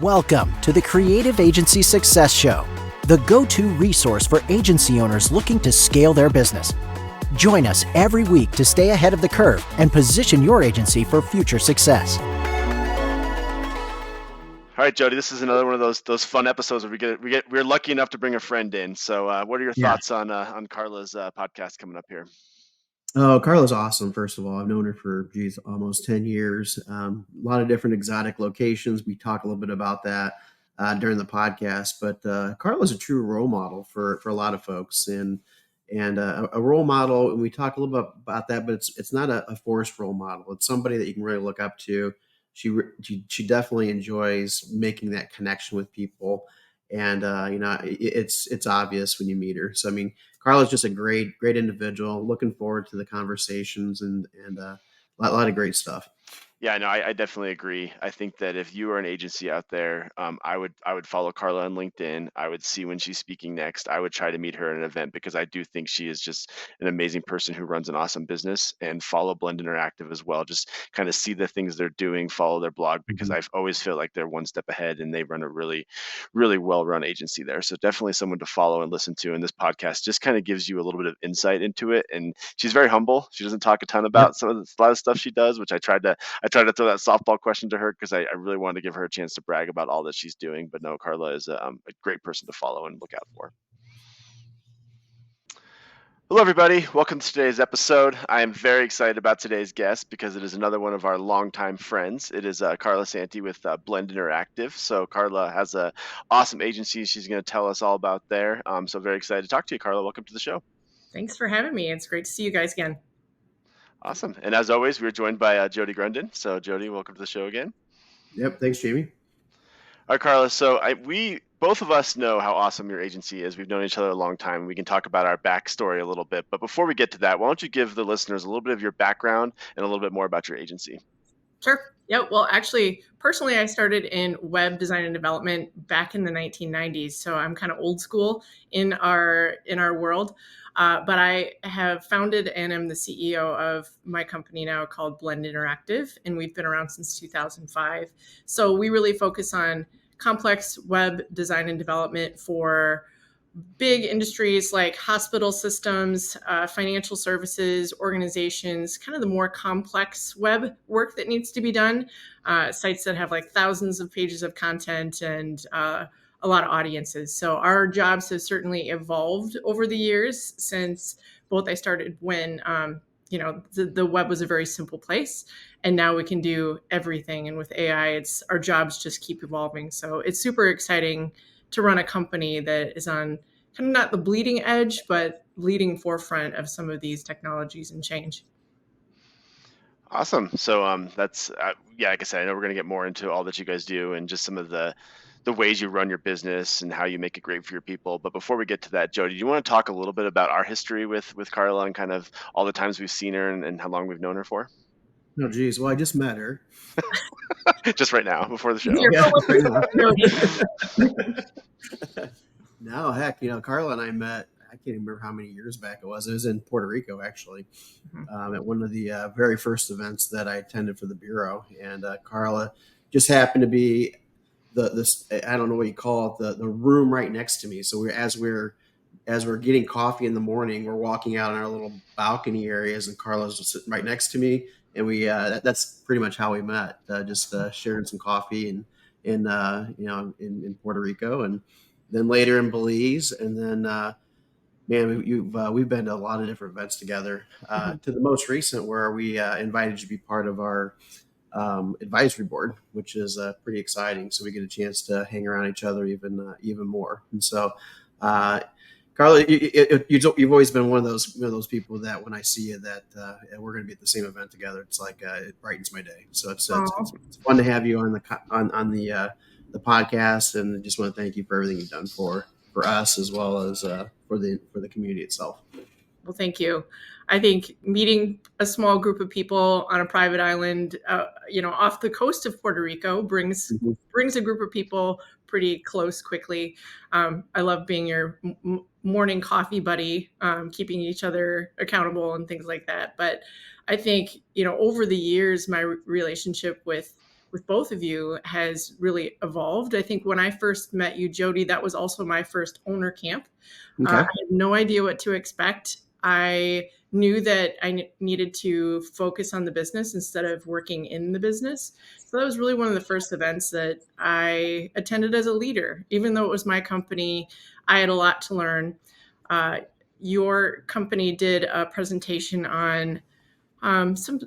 Welcome to the Creative Agency Success Show, the go-to resource for agency owners looking to scale their business. Join us every week to stay ahead of the curve and position your agency for future success. All right, Jody, this is another one of those fun episodes where we're lucky enough to bring a friend in. So, what are your thoughts on Karla's podcast coming up here? Oh, Karla's awesome. First of all, I've known her for almost 10 years. A lot of different exotic locations. We talk a little bit about that during the podcast. But Karla's a true role model for a lot of folks, and a role model. And we talk a little bit about that, but it's not a forced role model. It's somebody that you can really look up to. She definitely enjoys making that connection with people, and it's obvious when you meet her. So I mean, Karla's just a great individual. Looking forward to the conversations and a lot of great stuff. Yeah, no, I definitely agree. I think that if you are an agency out there, I would follow Karla on LinkedIn. I would see when she's speaking next. I would try to meet her at an event because I do think she is just an amazing person who runs an awesome business. And follow Blend Interactive as well. Just kind of see the things they're doing, follow their blog, because I always feel like they're one step ahead and they run a really, really well-run agency there. So definitely someone to follow and listen to. And this podcast just kind of gives you a little bit of insight into it. And she's very humble. She doesn't talk a ton about a lot of stuff she does, which I tried to throw that softball question to her because I really wanted to give her a chance to brag about all that she's doing. But no, Karla is a great person to follow and look out for. Hello, everybody. Welcome to today's episode. I am very excited about today's guest because it is another one of our longtime friends. It is Karla Santi with Blend Interactive. So Karla has an awesome agency she's going to tell us all about there. So very excited to talk to you, Karla. Welcome to the show. Thanks for having me. It's great to see you guys again. Awesome. And as always, we're joined by Jody Grundon. So Jody, welcome to the show again. Yep. Thanks, Jamie. All right, Karla. So we both of us know how awesome your agency is. We've known each other a long time. We can talk about our backstory a little bit. But before we get to that, why don't you give the listeners a little bit of your background and a little bit more about your agency? Sure. Yeah. Well, actually, personally, I started in web design and development back in the 1990s. So I'm kind of old school in our world. But I have founded and am the CEO of my company now called Blend Interactive, and we've been around since 2005. So we really focus on complex web design and development for big industries like hospital systems, financial services, organizations, kind of the more complex web work that needs to be done, sites that have like thousands of pages of content and a lot of audiences. So our jobs have certainly evolved over the years since both I started when, the web was a very simple place, and now we can do everything. And with AI, our jobs just keep evolving. So it's super exciting to run a company that is on kind of not the bleeding edge, but leading forefront of some of these technologies and change. Awesome. So that's, like I said, I know we're going to get more into all that you guys do and just some of the ways you run your business and how you make it great for your people. But before we get to that, Jody, do you want to talk a little bit about our history with Karla and kind of all the times we've seen her and how long we've known her for? Oh, geez. Well, I just met her. Just right now, before the show. No, heck, Karla and I met, I can't even remember how many years back it was. It was in Puerto Rico, actually, at one of the very first events that I attended for the Bureau. And Karla just happened to be I don't know what you call it, the room right next to me. So as we're getting coffee in the morning, we're walking out in our little balcony areas, and Karla's just sitting right next to me. And we that's pretty much how we met, just sharing some coffee in Puerto Rico, and then later in Belize. And then, we've been to a lot of different events together, to the most recent where we invited you to be part of our advisory board, which is pretty exciting. So we get a chance to hang around each other even more. And so, Karla, you've always been one of those people that when I see you that we're going to be at the same event together, it's like it brightens my day. So it's fun to have you on the podcast, and just want to thank you for everything you've done for us as well as for the community itself. Well, thank you. I think meeting a small group of people on a private island, off the coast of Puerto Rico brings a group of people pretty close quickly. I love being your morning coffee buddy, keeping each other accountable and things like that. But I think, over the years, my relationship with with both of you has really evolved. I think when I first met you, Jody, that was also my first owner camp. I Okay. had no idea what to expect. I knew that I needed to focus on the business instead of working in the business. So that was really one of the first events that I attended as a leader. Even though it was my company, I had a lot to learn. Uh, your company did a presentation on some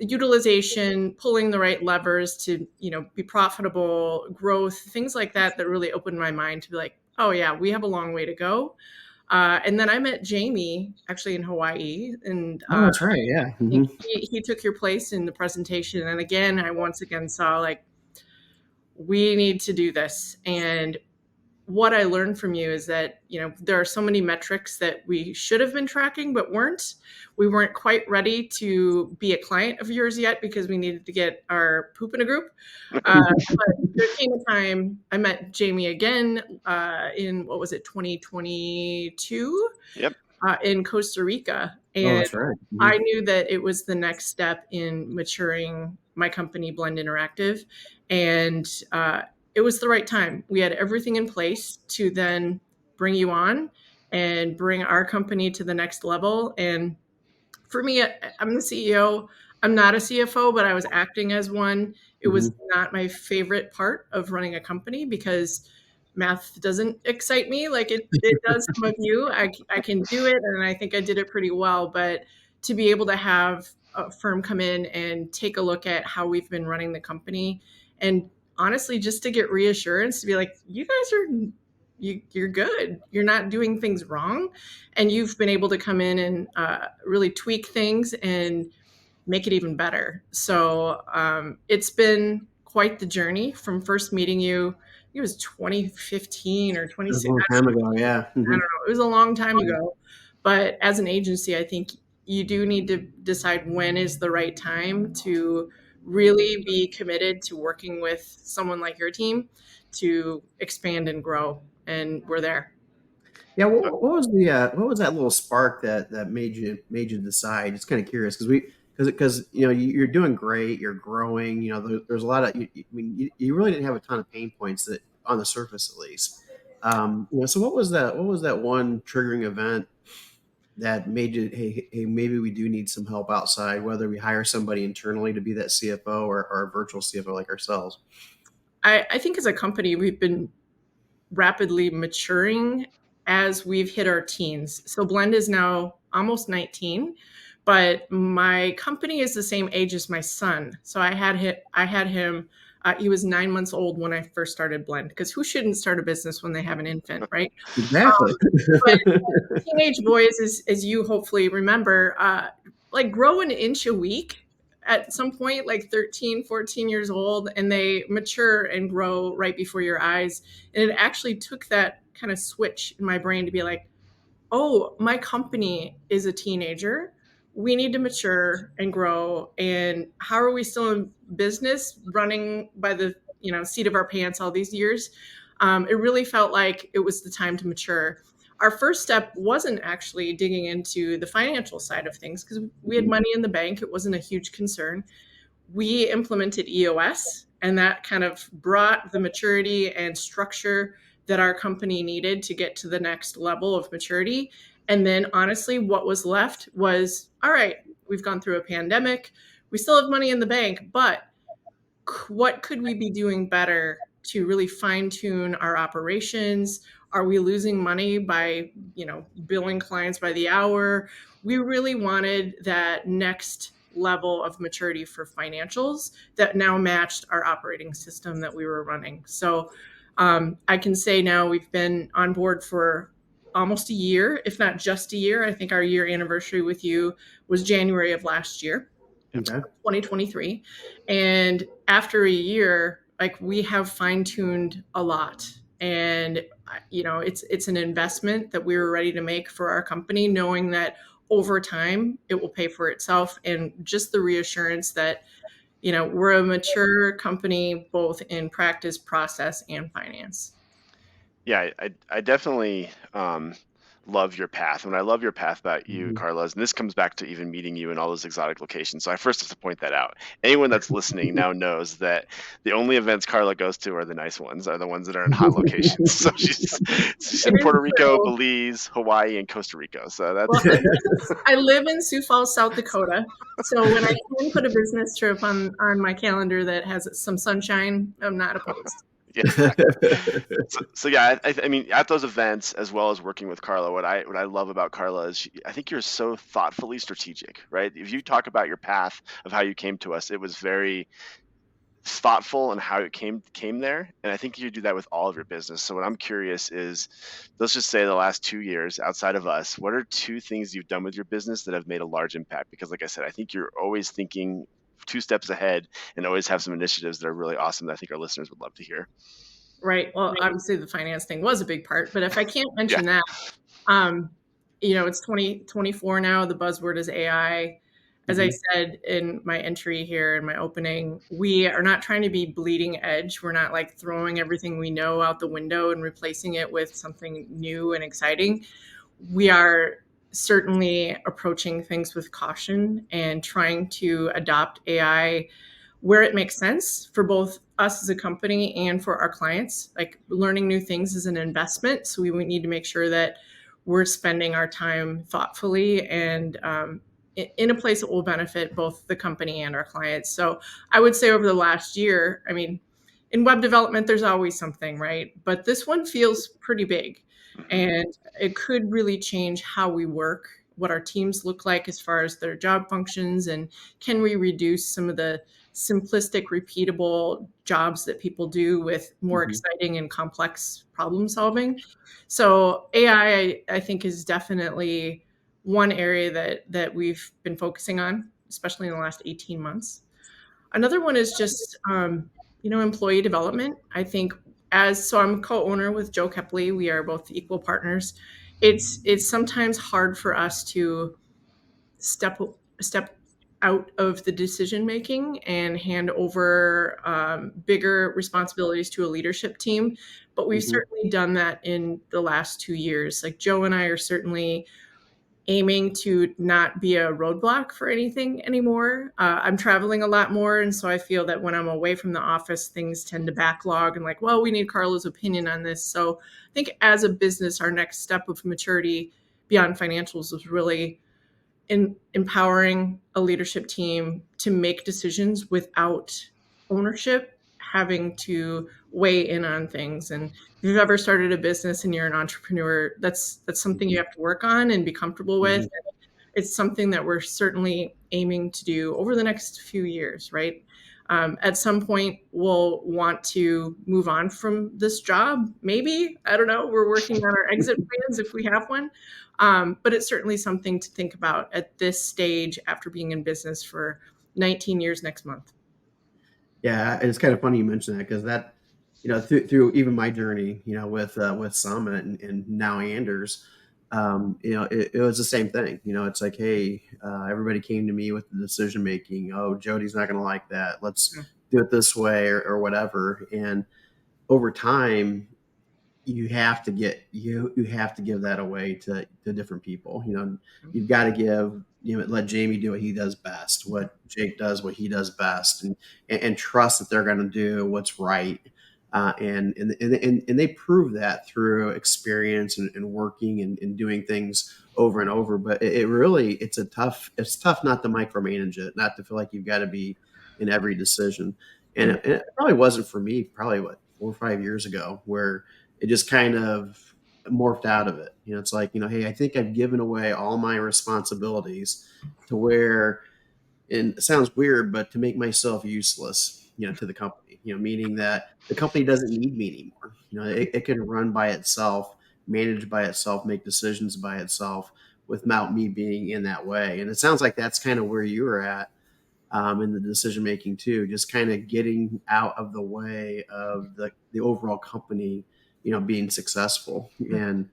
utilization, pulling the right levers to, be profitable, growth, things like that, that really opened my mind to be like, oh yeah, we have a long way to go. And then I met Jamie actually in Hawaii, and Oh, that's right. Yeah. he took your place in the presentation. And again, I once again saw like, we need to do this. And what I learned from you is that, there are so many metrics that we should have been tracking, but weren't. We weren't quite ready to be a client of yours yet because we needed to get our poop in a group. But there came a time I met Jamie again in, what was it, 2022 Yep. in Costa Rica. Oh, And that's right. I knew that it was the next step in maturing my company, Blend Interactive. And it was the right time. We had everything in place to then bring you on and bring our company to the next level. And for me, I'm the CEO. I'm not a CFO, but I was acting as one. It was not my favorite part of running a company because math doesn't excite me like it does some of you. I can do it, and I think I did it pretty well. But to be able to have a firm come in and take a look at how we've been running the company, and honestly, just to get reassurance to be like, you guys are you're good. You're not doing things wrong, and you've been able to come in and really tweak things and make it even better. So it's been quite the journey from first meeting you. It was 2015 or That was a 26. long time ago. Yeah. I don't know. It was a long time ago. But as an agency, I think you do need to decide when is the right time to really be committed to working with someone like your team to expand and grow. And we're there. Yeah. What was that little spark that made you decide? Just kind of curious because you're doing great, you're growing. There's a lot of I mean you really didn't have a ton of pain points that on the surface at least. So what was that one triggering event that made you, hey, maybe we do need some help outside, whether we hire somebody internally to be that CFO or a virtual CFO like ourselves? I think as a company, we've been rapidly maturing as we've hit our teens. So Blend is now almost 19, but my company is the same age as my son. So I had him. He was 9 months old when I first started Blend, because who shouldn't start a business when they have an infant, right? Exactly. But teenage boys, as you hopefully remember, like grow an inch a week at some point, like 13, 14 years old, and they mature and grow right before your eyes. And it actually took that kind of switch in my brain to be like, oh, my company is a teenager. We need to mature and grow. And how are we still in business running by the seat of our pants all these years? It really felt like it was the time to mature. Our first step wasn't actually digging into the financial side of things because we had money in the bank. It wasn't a huge concern. We implemented EOS, and that kind of brought the maturity and structure that our company needed to get to the next level of maturity. And then honestly, what was left was, all right, we've gone through a pandemic. We still have money in the bank, but what could we be doing better to really fine tune our operations? Are we losing money by, billing clients by the hour? We really wanted that next level of maturity for financials that now matched our operating system that we were running. So I can say now we've been on board for almost a year, if not just a year. I think our year anniversary with you was January of last year. Okay. 2023. And after a year, like we have fine-tuned a lot. And it's an investment that we were ready to make for our company, knowing that over time it will pay for itself. And just the reassurance that, we're a mature company, both in practice, process, and finance. Yeah, I definitely love your path. And I love your path about you, Mhm. Carla, and this comes back to even meeting you in all those exotic locations. So I first have to point that out. Anyone that's listening now knows that the only events Carla goes to are the nice ones, are the ones that are in hot locations. So she's It in is Puerto Rico, true. Belize, Hawaii, and Costa Rica. So Well, that's I live in Sioux Falls, South Dakota. So when I can put a business trip on my calendar that has some sunshine, I'm not opposed. yeah, exactly. So yeah, I mean, at those events as well as working with Carla, what I love about Carla is I think you're so thoughtfully strategic, right? If you talk about your path of how you came to us, it was very thoughtful and how it came there, and I think you do that with all of your business. So what I'm curious is, let's just say the last 2 years outside of us, what are two things you've done with your business that have made a large impact? Because like I said, I think you're always thinking two steps ahead and always have some initiatives that are really awesome that I think our listeners would love to hear. Right. Well, obviously the finance thing was a big part, but if I can't Yeah. mention that, um, it's 2024 now. The buzzword is AI. As I Mhm. said in my entry here in my opening, we are not trying to be bleeding edge. We're not like throwing everything we know out the window and replacing it with something new and exciting. We are certainly approaching things with caution and trying to adopt AI where it makes sense for both us as a company and for our clients. Like learning new things is an investment. So we need to make sure that we're spending our time thoughtfully and in a place that will benefit both the company and our clients. So I would say over the last year, I mean, in web development, there's always something, right? But this one feels pretty big. Mhm. And it could really change how we work, what our teams look like as far as their job functions, and can we reduce some of the simplistic, repeatable jobs that people do with more Mhm. exciting and complex problem solving. So AI, I think, is definitely one area that we've been focusing on, especially in the last 18 months. Another one is just employee development. I think I'm co-owner with Joe Kepley. We are both equal partners. It's sometimes hard for us to step step out of the decision making and hand over bigger responsibilities to a leadership team. But we've Mhm. certainly done that in the last 2 years. Like Joe and I are certainly aiming to not be a roadblock for anything anymore. I'm traveling a lot more. And so I feel that when I'm away from the office, things tend to backlog and like, well, we need Carla's opinion on this. So I think as a business, our next step of maturity beyond financials is really in empowering a leadership team to make decisions without ownership having to weigh in on things. And if you've ever started a business and you're an entrepreneur, that's something you Mhm. have to work on and be comfortable with. Mhm. It's something that we're certainly aiming to do over the next few years, right? At some point, we'll want to move on from this job. Maybe, I don't know. We're working on our exit plans if we have one. But it's certainly something to think about at this stage after being in business for 19 years next month. Yeah, it's kind of funny you mention that because that, through even my journey, with Summit and now Anders, it was the same thing. It's like, hey, everybody came to me with the decision making. Oh, Jody's not going to like that. Let's do it this way or whatever. And over time, you have to give that away to different people. You've got to give, let Jamie do what he does best, what Jake does what he does best, and trust that they're going to do what's right. And they prove that through experience and working and doing things over and over. But it really, it's tough not to micromanage it, not to feel like you've got to be in every decision. And Mhm. it probably wasn't for me, probably what, 4 or 5 years ago, where it just kind of morphed out of it. It's like, hey, I think I've given away all my responsibilities to where, and it sounds weird, but to make myself useless, to the company, meaning that the company doesn't need me anymore. It can run by itself, manage by itself, make decisions by itself without me being in that way. And it sounds like that's kind of where you were at, in the decision making too, just kind of getting out of the way of the overall company, being successful. And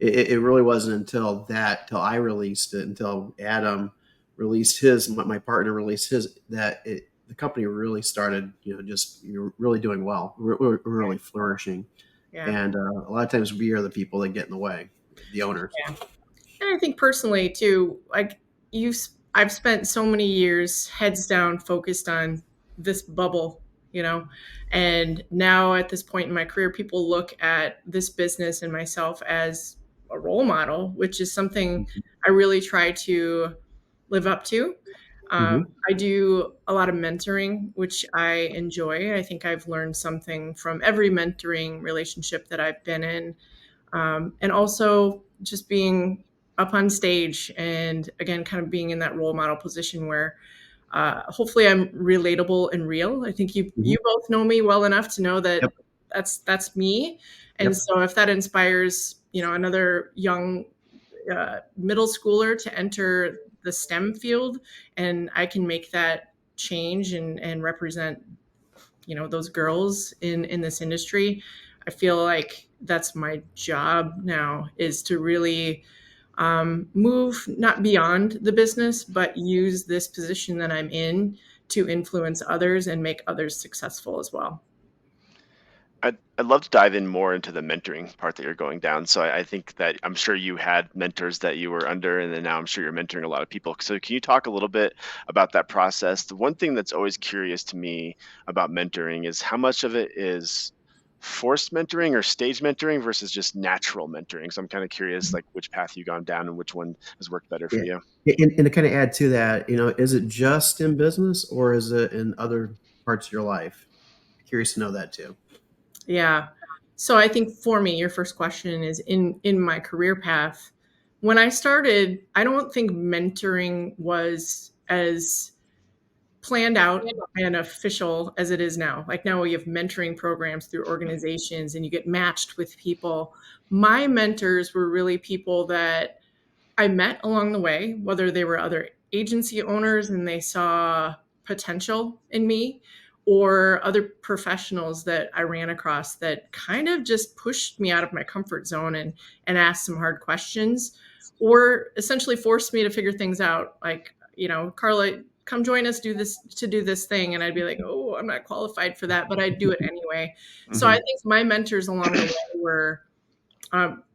it really wasn't till I released it, until Adam released his, my partner released his, that the company really started, just really doing well, really flourishing. Yeah. And a lot of times we are the people that get in the way. the owners. Yeah. And I think personally too, like I've spent so many years heads down focused on this bubble, you know, and now at this point in my career, people look at this business and myself as a role model, which is something I really try to live up to. Mm-hmm. I do a lot of mentoring, which I enjoy. I think I've learned something from every mentoring relationship that I've been in, and also just being up on stage and again kind of being in that role model position where hopefully I'm relatable and real. I think Mm-hmm. you both know me well enough to know that Yep. that's me. And Yep. so if that inspires another young middle schooler to enter the STEM field, and I can make that change and represent those girls in this industry, I feel like that's my job now, is to really move not beyond the business, but use this position that I'm in to influence others and make others successful as well. I'd love to dive in more into the mentoring part that you're going down. So I think that I'm sure you had mentors that you were under, and then now I'm sure you're mentoring a lot of people. So can you talk a little bit about that process? The one thing that's always curious to me about mentoring is how much of it is forced mentoring or stage mentoring versus just natural mentoring. So I'm kind of curious, like which path you've gone down and which one has worked better for Yeah. you. And to kind of add to that, is it just in business or is it in other parts of your life? Curious to know that too. Yeah. So I think for me, your first question is in my career path. When I started, I don't think mentoring was as planned out and official as it is now. Like now we have mentoring programs through organizations and you get matched with people. My mentors were really people that I met along the way, whether they were other agency owners and they saw potential in me, or other professionals that I ran across that kind of just pushed me out of my comfort zone and asked some hard questions, or essentially forced me to figure things out. Like, Karla, come join us, do this thing. And I'd be like, oh, I'm not qualified for that, but I'd do it anyway. So I Hmm. think my mentors along the way were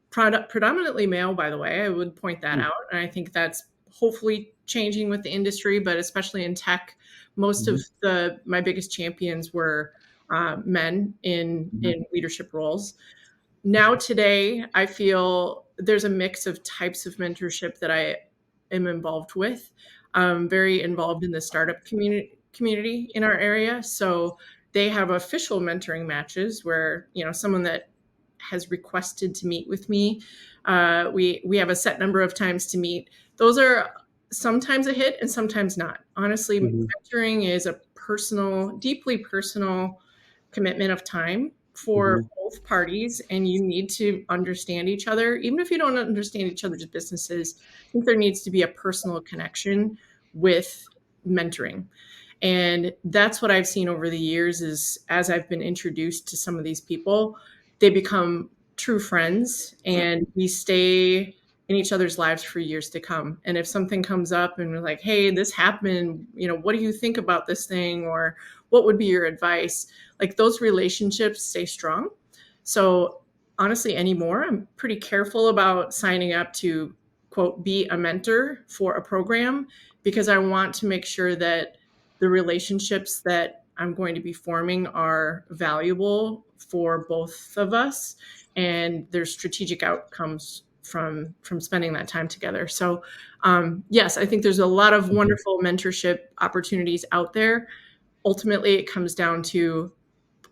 predominantly male, by the way. I would point that out. And I think that's hopefully changing with the industry, but especially in tech, most Mm-hmm. of my biggest champions were men in leadership roles. Now today, I feel there's a mix of types of mentorship that I am involved with. I'm very involved in the startup community in our area. So they have official mentoring matches where, someone that has requested to meet with me, we have a set number of times to meet. Those are sometimes a hit and sometimes not. Honestly, Mm-hmm. mentoring is a deeply personal commitment of time for Mm-hmm. both parties, and you need to understand each other. Even if you don't understand each other's businesses, I think there needs to be a personal connection with mentoring. And that's what I've seen over the years, is as I've been introduced to some of these people, they become true friends and we stay in each other's lives for years to come. And if something comes up and we're like, hey, this happened, what do you think about this thing? Or what would be your advice? Like, those relationships stay strong. So honestly, anymore, I'm pretty careful about signing up to, quote, be a mentor for a program, because I want to make sure that the relationships that I'm going to be forming are valuable for both of us, and there's strategic outcomes from spending that time together. So yes, I think there's a lot of wonderful mentorship opportunities out there. Ultimately, it comes down to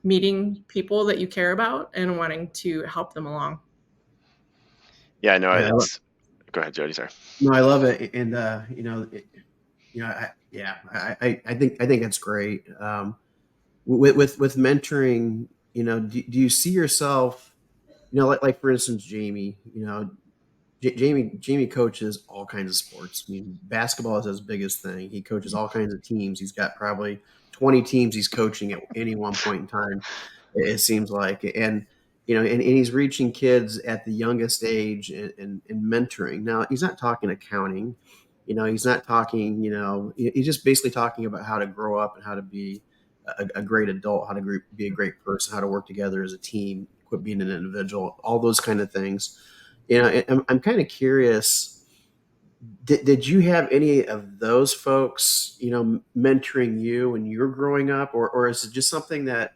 meeting people that you care about and wanting to help them along. Yeah, no, Yeah. go ahead, Jody. Sorry. No, I love it. And, I think that's great. With mentoring, do you see yourself, like for instance, Jamie, Jamie coaches all kinds of sports. I mean, basketball is his biggest thing. He coaches all kinds of teams. He's got probably 20 teams he's coaching at any one point in time, it seems like. And, and he's reaching kids at the youngest age and mentoring. Now, he's not talking accounting, he's not talking, he's just basically talking about how to grow up and how to be a great adult, how to be a great person, how to work together as a team, quit being an individual, all those kind of things. I'm kind of curious. Did you have any of those folks, mentoring you when you were growing up, or is it just something that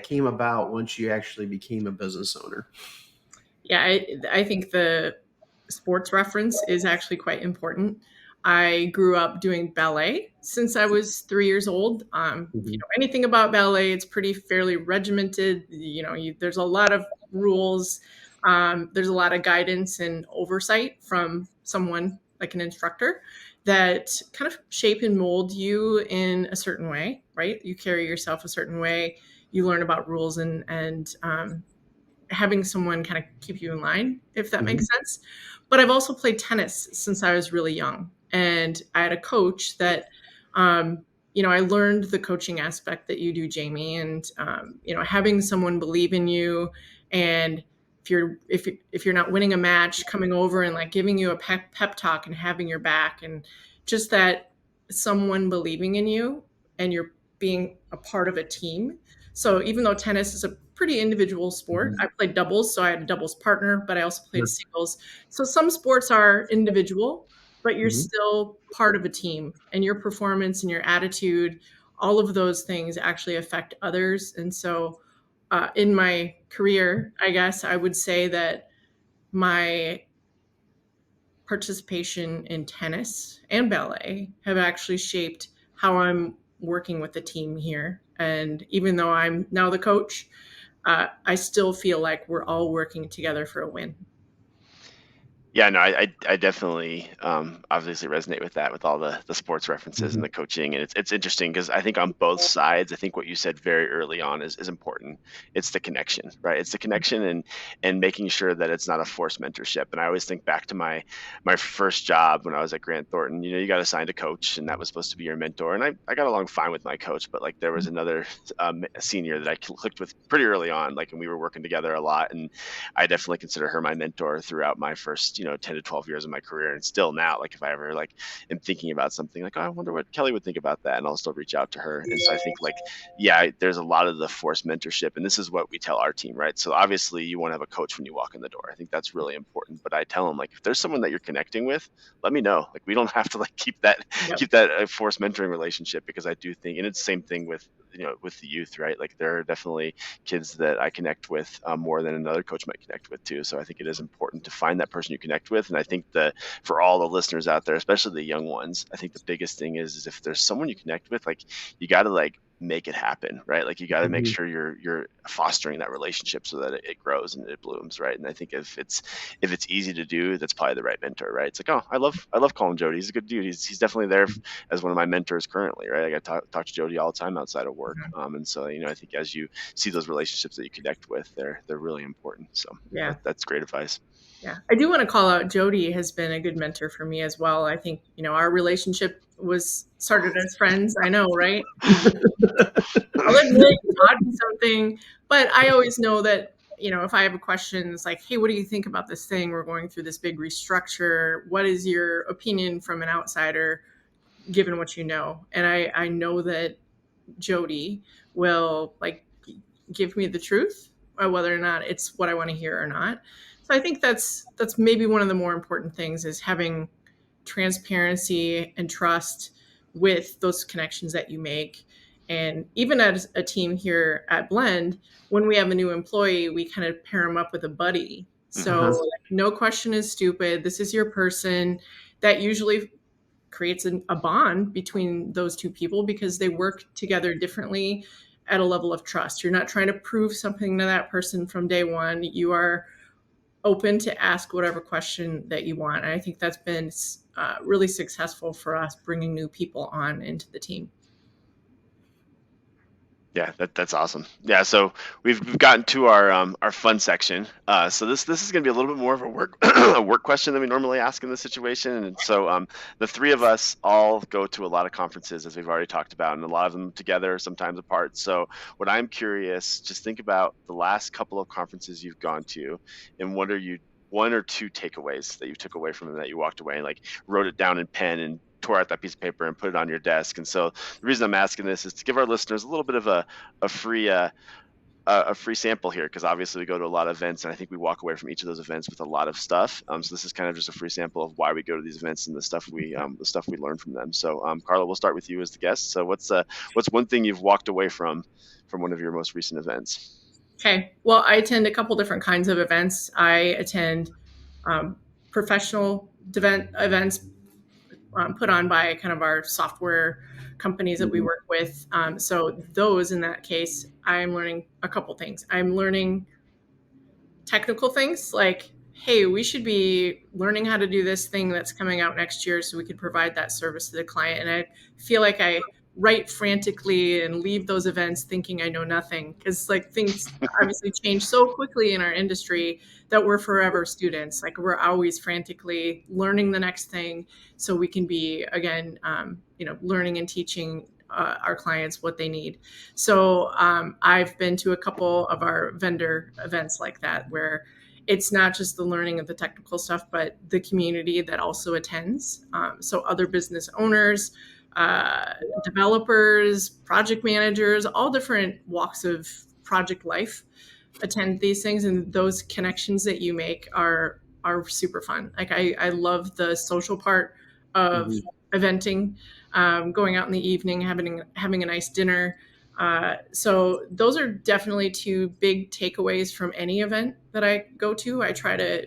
came about once you actually became a business owner? Yeah, I think the sports reference is actually quite important. I grew up doing ballet since I was 3 years old. If you Hmm. know anything about ballet, it's pretty fairly regimented. There's a lot of rules. There's a lot of guidance and oversight from someone like an instructor that kind of shape and mold you in a certain way, right? You carry yourself a certain way. You learn about rules and having someone kind of keep you in line, if that makes Hmm. sense. But I've also played tennis since I was really young. And I had a coach that, I learned the coaching aspect that you do, Jamie, and, having someone believe in you. And if you're not winning a match, coming over and like giving you a pep talk and having your back, and just that someone believing in you, and you're being a part of a team. So even though tennis is a pretty individual sport, Hmm. I played doubles, so I had a doubles partner, but I also played singles. So some sports are individual, but you're Hmm. still part of a team, and your performance and your attitude, all of those things actually affect others. And so in my career, I guess I would say that my participation in tennis and ballet have actually shaped how I'm working with the team here. And even though I'm now the coach, I still feel like we're all working together for a win. Yeah, no, I definitely obviously resonate with that, with all the sports references and Hmm. the coaching, and it's interesting because I think on both sides, I think what you said very early on is important. It's the connection, right? It's the connection and making sure that it's not a forced mentorship. And I always think back to my first job when I was at Grant Thornton. You got assigned a coach, and that was supposed to be your mentor. And I got along fine with my coach, but like there was another senior that I clicked with pretty early on, like, and we were working together a lot, and I definitely consider her my mentor throughout my first, 10 to 12 years of my career. And still now, like if I ever like am thinking about something like, oh, I wonder what Kelly would think about that. And I'll still reach out to her. And so I think like, yeah, there's a lot of the forced mentorship. And this is what we tell our team, right? So obviously you want to have a coach when you walk in the door. I think that's really important. But I tell them like, if there's someone that you're connecting with, let me know. Like we don't have to like keep that Yep. keep that forced mentoring relationship, because I do think, and it's the same thing with with the youth, right? Like there are definitely kids that I connect with more than another coach might connect with too. So I think it is important to find that person you connect with. And I think that for all the listeners out there, especially the young ones, I think the biggest thing is if there's someone you connect with, like you got to like make it happen, right? Like you got to make Hmm. sure you're fostering that relationship so that it grows and it blooms, right? And I think if it's easy to do, that's probably the right mentor, right? It's like, oh, I love calling Jody. He's a good dude. He's definitely there as one of my mentors currently, right? Like I talk to Jody all the time outside of work, Mhm. and so I think as you see those relationships that you connect with, they're really important. So Yeah. that's great advice. Yeah. I do want to call out Jody has been a good mentor for me as well. I think, our relationship was started as friends. I know, right? I'll admit you taught me something, but I always know that, if I have a question, it's like, hey, what do you think about this thing? We're going through this big restructure. What is your opinion from an outsider, given what you know? And I know that Jody will like give me the truth, whether or not it's what I want to hear or not. So I think that's maybe one of the more important things is having transparency and trust with those connections that you make. And even as a team here at Blend, when we have a new employee, we kind of pair them up with a buddy. So Uh-huh. like, no question is stupid. This is your person. That usually creates a bond between those two people because they work together differently at a level of trust. You're not trying to prove something to that person from day one. You are open to ask whatever question that you want. And I think that's been really successful for us bringing new people on into the team. Yeah, that's awesome. Yeah, so we've gotten to our fun section. So this is going to be a little bit more of a work a work question than we normally ask in this situation. And so the three of us all go to a lot of conferences, as we've already talked about, and a lot of them together, sometimes apart. So what I'm curious, just think about the last couple of conferences you've gone to, and what are you one or two takeaways that you took away from them, that you walked away and like wrote it down in pen and tore out that piece of paper and put it on your desk. And so the reason I'm asking this is to give our listeners a little bit of a free a free sample here, because obviously we go to a lot of events, and I think we walk away from each of those events with a lot of stuff. So this is kind of just a free sample of why we go to these events and the stuff we learn from them. So Karla, we'll start with you as the guest. So what's one thing you've walked away from one of your most recent events? Okay. Well, I attend a couple different kinds of events. I attend um, professional events put on by kind of our software companies that we Mhm. work with. So those, in that case, I'm learning a couple things. I'm learning technical things like, hey, we should be learning how to do this thing that's coming out next year so we could provide that service to the client. And I feel like I write frantically and leave those events thinking I know nothing, because like things obviously change so quickly in our industry that we're forever students. Like we're always frantically learning the next thing so we can be, again, learning and teaching our clients what they need. So I've been to a couple of our vendor events like that, where it's not just the learning of the technical stuff, but the community that also attends. So other business owners, developers, project managers, all different walks of project life attend these things, and those connections that you make are super fun. Like I love the social part of Mhm. eventing, going out in the evening, having a nice dinner. So those are definitely two big takeaways from any event that I go to. I try to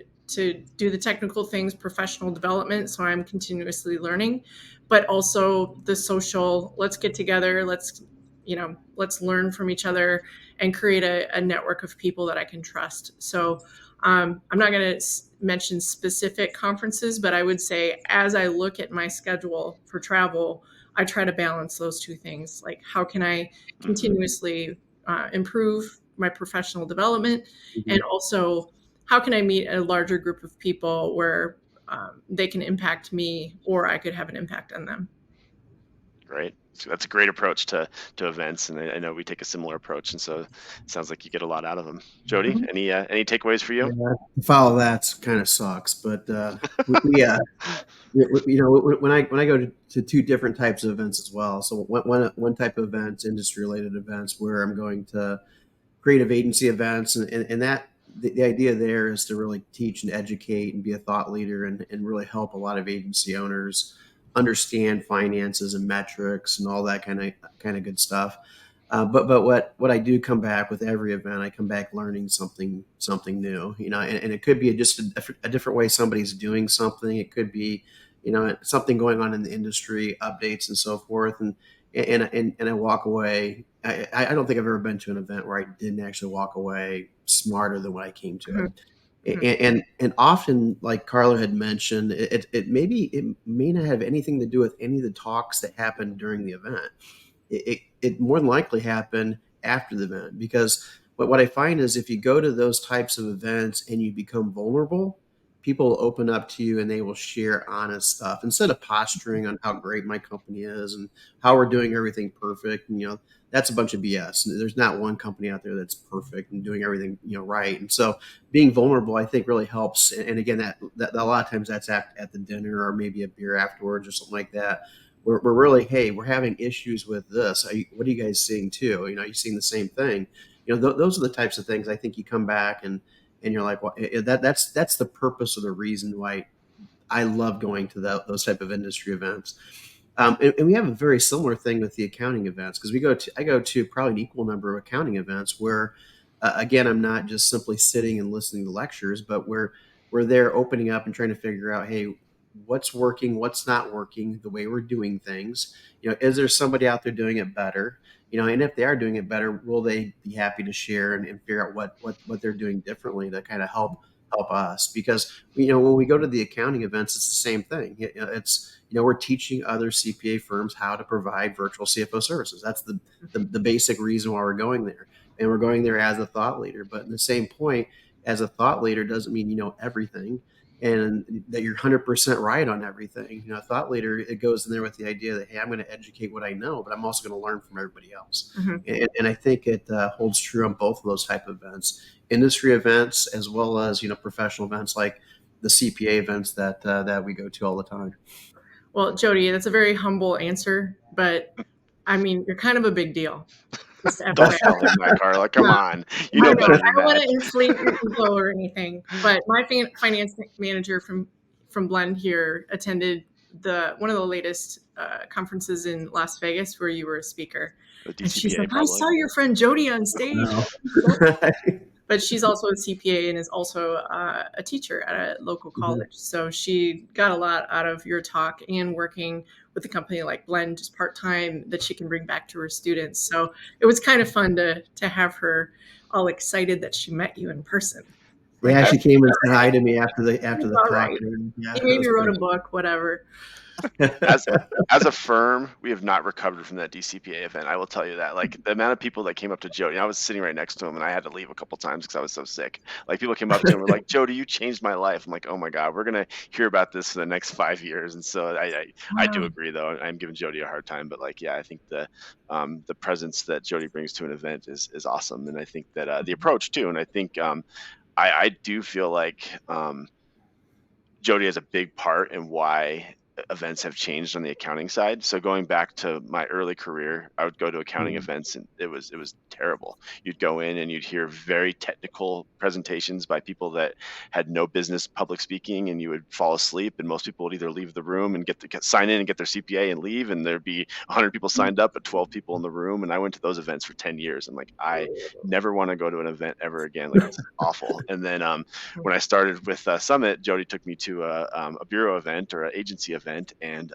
do the technical things, professional development, so I'm continuously learning, but also the social. Let's get together. Let's learn from each other and create a network of people that I can trust. So I'm not going to mention specific conferences, but I would say as I look at my schedule for travel, I try to balance those two things. Like, how can I Hmm. continuously improve my professional development? And Mhm. also, how can I meet a larger group of people where they can impact me or I could have an impact on them? Great. So that's a great approach to events, and I know we take a similar approach, and so it sounds like you get a lot out of them. Jody, Mhm. any takeaways for you? Yeah, to follow that kind of sucks, but when I go to two different types of events as well. So one type of events, industry related events, where I'm going to creative agency events, and that the idea there is to really teach and educate and be a thought leader and really help a lot of agency owners understand finances and metrics and all that kind of good stuff. But what I do come back with every event, I come back learning something new, and it could be just a different way somebody's doing something. It could be, something going on in the industry, updates and so forth. And I walk away. I don't think I've ever been to an event where I didn't actually walk away smarter than when I came to it. Mhm. Mhm. And often, like Carla had mentioned, it may not have anything to do with any of the talks that happened during the event. It more than likely happened after the event, because what I find is if you go to those types of events and you become vulnerable, people will open up to you and they will share honest stuff instead of posturing on how great my company is and how we're doing everything perfect. And, that's a bunch of BS. There's not one company out there that's perfect and doing everything, right. And so being vulnerable, I think, really helps. And again, that a lot of times that's at the dinner or maybe a beer afterwards or something like that. We're really, hey, we're having issues with this. What are you guys seeing too? Are you seeing the same thing? Those are the types of things I think you come back and you're like, well, that's the purpose of the reason why I love going to those type of industry events. And we have a very similar thing with the accounting events, because I go to probably an equal number of accounting events where, again, I'm not just simply sitting and listening to lectures, but we're there opening up and trying to figure out, hey, what's working, what's not working, the way we're doing things. Is there somebody out there doing it better? And if they are doing it better, will they be happy to share and figure out what they're doing differently to kind of help us? Because when we go to the accounting events, it's the same thing. We're teaching other CPA firms how to provide virtual CFO services. That's the basic reason why we're going there, and we're going there as a thought leader. But in the same point, as a thought leader doesn't mean you know everything and that you're 100% right on everything. A thought leader, it goes in there with the idea that, hey, I'm going to educate what I know, but I'm also going to learn from everybody else. Mhm. And I think it holds true on both of those type of events, industry events as well as professional events like the CPA events that we go to all the time. Well, Jody, that's a very humble answer, but I mean, you're kind of a big deal. Just Don't FYI. tell him that, Carla. Come No, on. You I know know. better I than don't want that. to inflate your ego or anything, but my finance manager from Blend here attended one of the latest conferences in Las Vegas where you were a speaker, The and she's DCPA, like, "I probably. saw your friend Jody on stage." No. But she's also a CPA and is also a teacher at a local college. So she got a lot out of your talk and working with a company like Blend just part time that she can bring back to her students. So it was kind of fun to have her all excited that she met you in person. Like, Yeah, she that's came and said hi to me after the all talk. right. Yeah, You that maybe was wrote great. a book, whatever. As a firm, we have not recovered from that DCPA event. I will tell you that. Like the amount of people that came up to Jody, I was sitting right next to him, and I had to leave a couple times because I was so sick. Like people came up to him and were like, "Jody, you changed my life." I'm like, "Oh my God, we're gonna hear about this for the next 5 years." And so I do Wow. agree, though. I'm giving Jody a hard time, but like, yeah, I think the presence that Jody brings to an event is awesome, and I think that the approach too, and I think I do feel like Jody has a big part in why events have changed on the accounting side. So going back to my early career, I would go to accounting events and it was terrible. You'd go in and you'd hear very technical presentations by people that had no business public speaking, and you would fall asleep, and most people would either leave the room and sign in and get their CPA and leave, and there'd be 100 people signed up but 12 people in the room. And I went to those events for 10 years. I'm like, I never want to go to an event ever again. Like it's awful. And then when I started with Summit, Jody took me to a bureau event or an agency event, and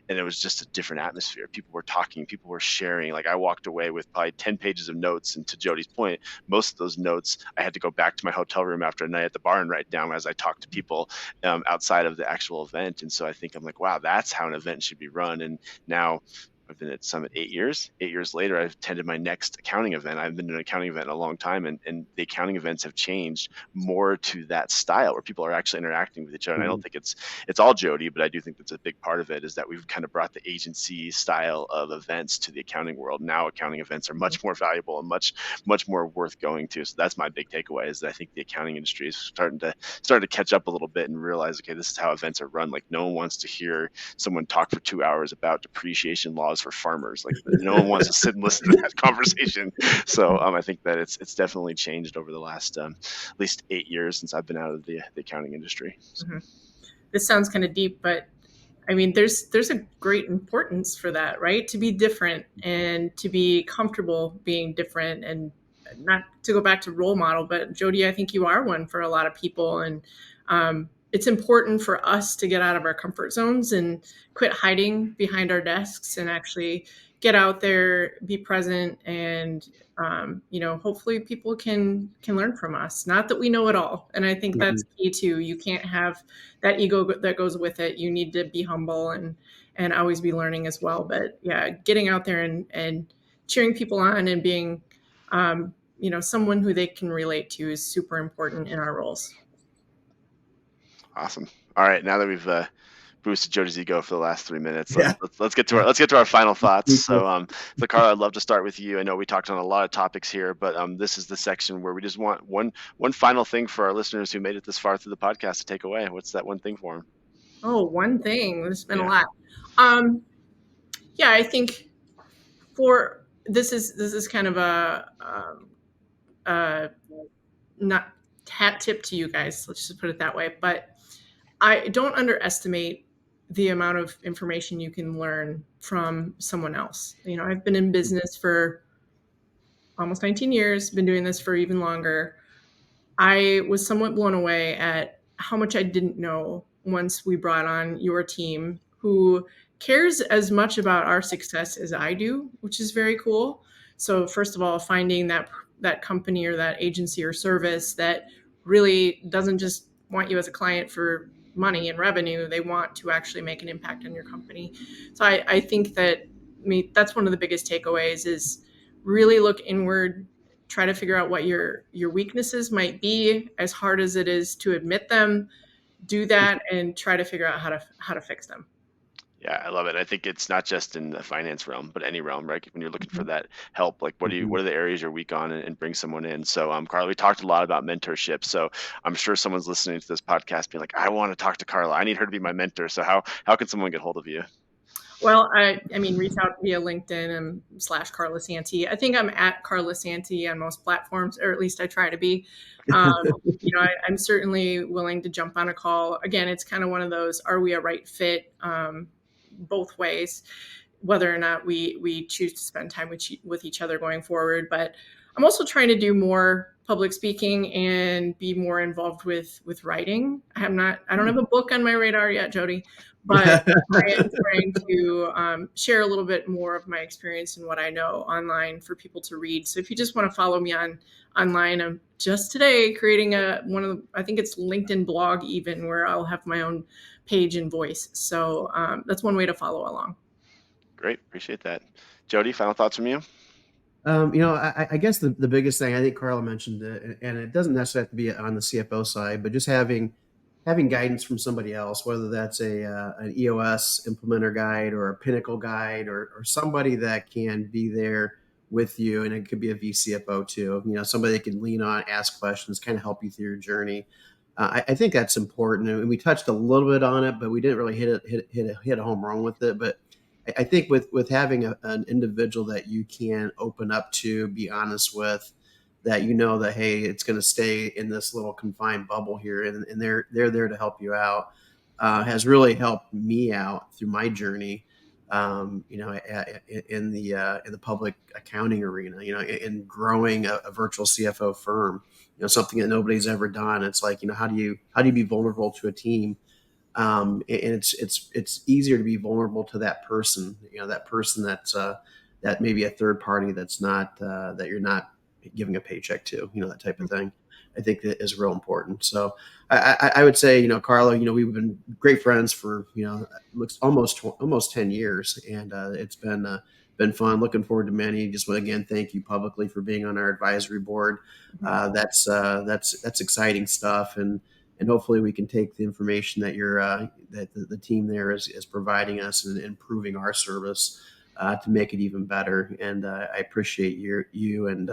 it was just a different atmosphere. People were talking, people were sharing. Like I walked away with probably 10 pages of notes, and to Jody's point, most of those notes I had to go back to my hotel room after a night at the bar and write down as I talked to people outside of the actual event. And so I think I'm like, wow, that's how an event should be run. And now I've been at Summit 8 years. 8 years later, I've attended my next accounting event. I've been to an accounting event in a long time, and the accounting events have changed more to that style where people are actually interacting with each other. And I don't think it's all Jody, but I do think that's a big part of it, is that we've kind of brought the agency style of events to the accounting world. Now accounting events are much more valuable and much more worth going to. So that's my big takeaway, is that I think the accounting industry is starting to catch up a little bit and realize, okay, this is how events are run. Like no one wants to hear someone talk for 2 hours about depreciation laws for farmers. Like no one wants to sit and listen to that conversation. So I think that it's definitely changed over the last at least 8 years since I've been out of the accounting industry. So. This sounds kind of deep, but I mean, there's a great importance for that, right? To be different and to be comfortable being different, and not to go back to role model, but Jody, I think you are one for a lot of people. And it's important for us to get out of our comfort zones and quit hiding behind our desks and actually get out there, be present, and hopefully people can learn from us. Not that we know it all, and I think that's key too. You can't have that ego that goes with it. You need to be humble and always be learning as well. But yeah, getting out there and cheering people on and being someone who they can relate to is super important in our roles. Awesome. All right, now that we've boosted Jody's ego for the last 3 minutes, Yeah. let's get to our final thoughts. So Carla, I'd love to start with you. I know we talked on a lot of topics here, but this is the section where we just want one final thing for our listeners who made it this far through the podcast to take away. What's that one thing for them? Oh, one thing. There's been a lot. I think this is kind of a not hat tip to you guys. Let's just put it that way. But I don't underestimate the amount of information you can learn from someone else. I've been in business for almost 19 years, been doing this for even longer. I was somewhat blown away at how much I didn't know once we brought on your team, who cares as much about our success as I do, which is very cool. So first of all, finding that company or that agency or service that really doesn't just want you as a client for money and revenue, they want to actually make an impact on your company. So I think that that's one of the biggest takeaways, is really look inward, try to figure out what your weaknesses might be, as hard as it is to admit them. Do that and try to figure out how to fix them. Yeah, I love it. I think it's not just in the finance realm, but any realm, right? When you're looking for that help, like what are the areas you're weak on, and bring someone in. So, Carla, we talked a lot about mentorship. So I'm sure someone's listening to this podcast being like, I want to talk to Carla. I need her to be my mentor. So how can someone get hold of you? Well, I mean, reach out via LinkedIn and /Karla Santi. I think I'm at Karla Santi on most platforms, or at least I try to be. I'm certainly willing to jump on a call. Again, it's kind of one of those, are we a right fit, both ways, whether or not we choose to spend time with each other going forward. But I'm also trying to do more public speaking and be more involved with writing. I don't have a book on my radar yet, Jody, but I am trying to share a little bit more of my experience and what I know online for people to read. So if you just want to follow me online, I'm just today creating I think it's LinkedIn blog even, where I'll have my own page and voice. So that's one way to follow along. Great. Appreciate that. Jody, final thoughts from you? I guess the biggest thing, I think Karla mentioned it, and it doesn't necessarily have to be on the CFO side, but just having guidance from somebody else, whether that's an EOS implementer guide or a Pinnacle guide or somebody that can be there with you, and it could be a VCFO too. Somebody that can lean on, ask questions, kind of help you through your journey. I think that's important, and we touched a little bit on it, but we didn't really hit a home run with it. But I think with having an individual that you can open up to, be honest with, that that, hey, it's going to stay in this little confined bubble here, and they're there to help you out, has really helped me out through my journey, in the public accounting arena, in growing a virtual CFO firm, something that nobody's ever done. It's like, how do you be vulnerable to a team? And it's easier to be vulnerable to that person, that person that's that maybe a third party that's not that you're not giving a paycheck to, that type of thing. I think that is real important. So I would say, Karla, we've been great friends for looks almost 10 years, and it's been fun. Looking forward to many. Just want to again thank you publicly for being on our advisory board. That's exciting stuff, and hopefully we can take the information that that the team there is providing us and improving our service to make it even better. And I appreciate you and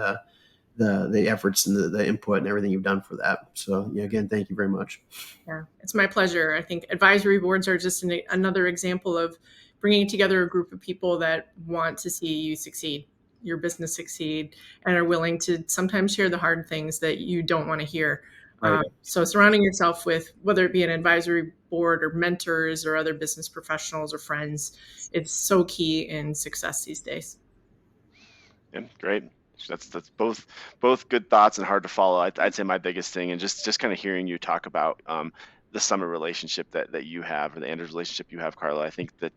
the efforts and the input and everything you've done for that. So again, thank you very much. Yeah, it's my pleasure. I think advisory boards are just another example of bringing together a group of people that want to see you succeed, your business succeed, and are willing to sometimes share the hard things that you don't want to hear. Right. So surrounding yourself with, whether it be an advisory board or mentors or other business professionals or friends, it's so key in success these days. Yeah, great. That's both good thoughts and hard to follow. I'd say my biggest thing, and just kind of hearing you talk about the Summit relationship that you have, or the Anders relationship you have, Karla. I think that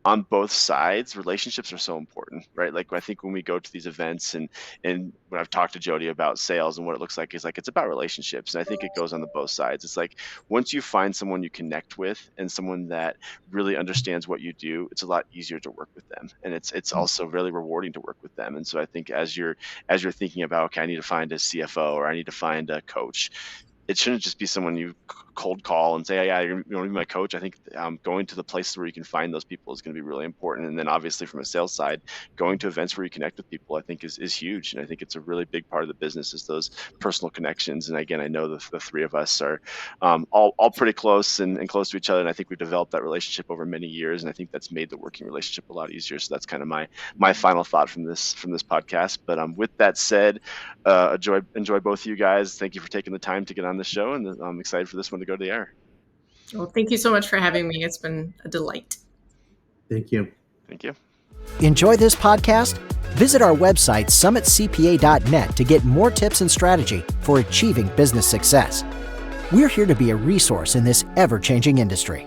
on both sides, relationships are so important, right? Like, I think when we go to these events and when I've talked to Jody about sales and what it looks like, is like, it's about relationships. And I think it goes on the both sides. It's like, once you find someone you connect with and someone that really understands what you do, it's a lot easier to work with them. And it's also really rewarding to work with them. And so I think as you're thinking about, okay, I need to find a CFO or I need to find a coach, it shouldn't just be someone you cold call and say, yeah, you're going to be my coach. I think going to the places where you can find those people is going to be really important. And then obviously from a sales side, going to events where you connect with people, I think is huge. And I think it's a really big part of the business, is those personal connections. And again, I know the three of us are all pretty close and close to each other. And I think we've developed that relationship over many years. And I think that's made the working relationship a lot easier. So that's kind of my final thought from this podcast. But with that said, enjoy both of you guys. Thank you for taking the time to get on the show. And I'm excited for this one to go to the air. Well, thank you so much for having me. It's been a delight. Thank you. Thank you. Enjoy this podcast? Visit our website, summitcpa.net, to get more tips and strategy for achieving business success. We're here to be a resource in this ever-changing industry.